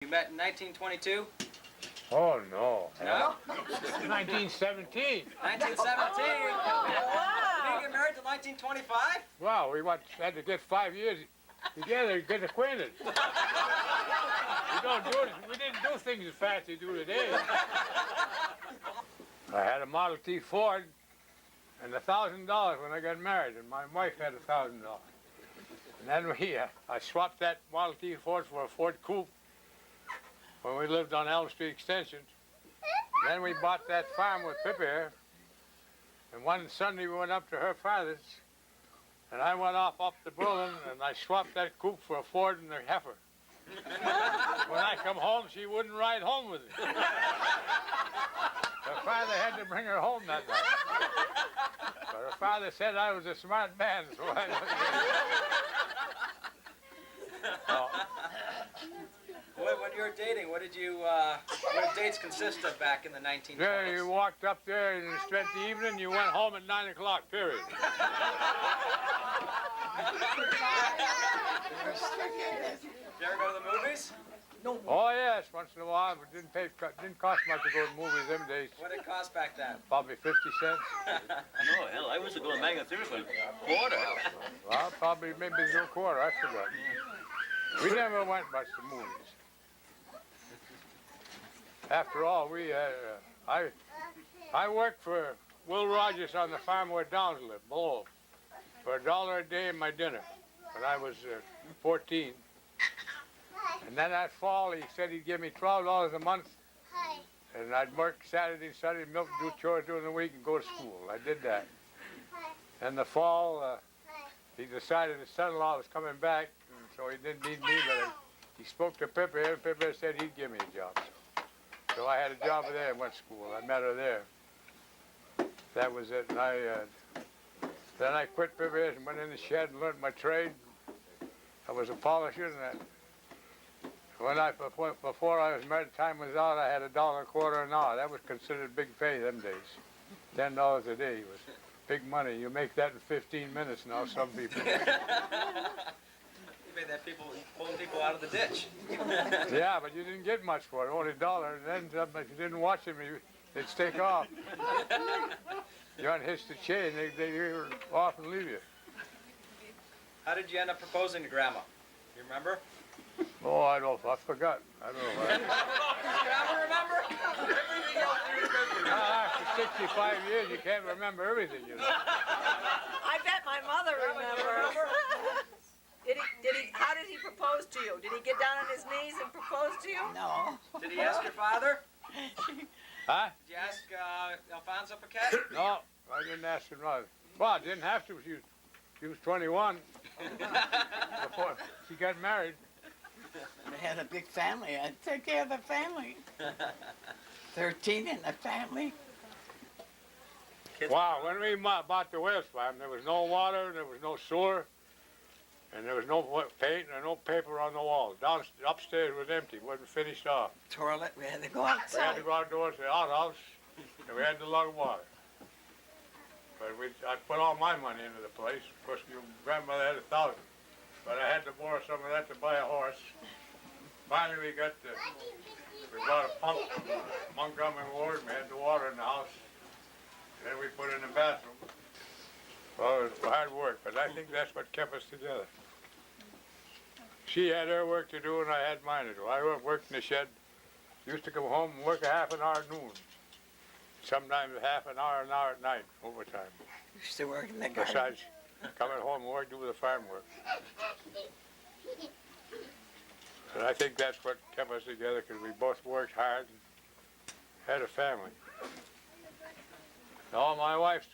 You met in 1922? Oh, no. No? 1917. 1917? You didn't get married till 1925? Wow, we had to get 5 years together to get acquainted. We didn't do things as fast as you do today. I had a Model T Ford and $1,000 when I got married, and my wife had $1,000. And then I swapped that Model T Ford for a Ford Coupe when we lived on Elm Street Extension. Then we bought that farm with Pippi here, and one Sunday we went up to her father's, and I went up the building, and I swapped that coupe for a Ford and a heifer. When I come home, she wouldn't ride home with me. Her father had to bring her home that night. But her father said I was a smart man, so I... When you were dating, what did dates consist of back in the 1920s? Yeah, you walked up there and you spent the evening, you went home at 9 o'clock, period. You ever go to the movies? Oh, yes, once in a while, but didn't cost much to go to movies them days. What did it cost back then? Probably 50 cents. No, hell, I used to go to Magna Theater for a quarter. Well, probably maybe a quarter, I forgot. We never went much to movies. After all, I worked for Will Rogers on the farm where Downs lived, below, for $1 a day in my dinner when I was 14. And then that fall, he said he'd give me $12 a month, and I'd work Saturday, Sunday, milk, do chores during the week, and go to school. I did that. And the fall, he decided his son-in-law was coming back, and so he didn't need me, but he spoke to Pippi, and Pippi said he'd give me a job. So I had a job there and went to school. I met her there. That was it. And then I quit Pippi and went in the shed and learned my trade. I was a polisher, and before I was married, time was out, I had $1 a quarter an hour. That was considered big pay them days. $10 a day was big money. You make that in 15 minutes now, some people. You made that pulling people out of the ditch. Yeah, but you didn't get much for it, only $1. And then if you didn't watch them, they'd take off. You unhitch the chain, they were off and leave you. How did you end up proposing to Grandma? You remember? Oh, I forgot. I don't know. Grandma, remember? After 65 years, you can't remember everything, you know. I bet my mother remembers. How did he propose to you? Did he get down on his knees and propose to you? No. Did he ask your father? Huh? Did you ask Alfonso Paquette? No, I didn't ask him. No. Well, I didn't have to. She was 21 before she got married. We had a big family. I took care of the family. 13 in the family. Wow, when we bought the Wales farm, there was no water, there was no sewer, and there was no paint and no paper on the walls. Upstairs was empty, wasn't finished off. Toilet, we had to go We had outside. to go outdoors to the outhouse, and we had to lug water. But I put all my money into the place. Of course, your grandmother had $1,000, but I had to borrow some of that to buy a horse. Finally, we bought a pump from Montgomery Ward, and we had the water in the house. And then we put it in the bathroom. Well, it was hard work, but I think that's what kept us together. She had her work to do, and I had mine to do. I worked in the shed. Used to come home and work a half an hour at noon. Sometimes a half an hour at night, overtime. Used to work in the garden. Besides coming home and do the farm work. And I think that's what kept us together, because we both worked hard and had a family. Now, my wife's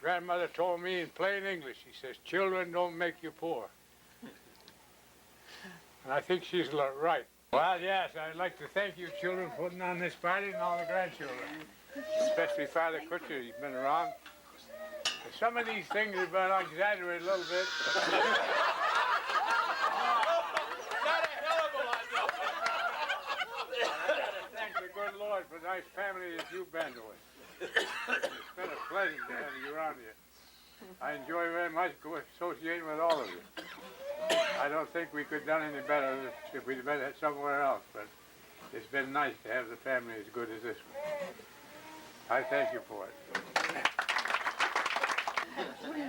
grandmother told me in plain English, she says, children don't make you poor. And I think she's right. Well, yes, I'd like to thank you children for putting on this party and all the grandchildren. Especially Father Kutcher, he's been around. And some of these things have been exaggerated a little bit. Not a hell of a lot, though. I gotta thank the good Lord for the nice family that you've been to us. It's been a pleasure to have you around here. I enjoy very much associating with all of you. I don't think we could have done any better if we'd been at somewhere else, but it's been nice to have the family as good as this one. I thank you for it.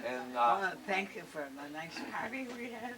And Well, thank you for the nice party we had.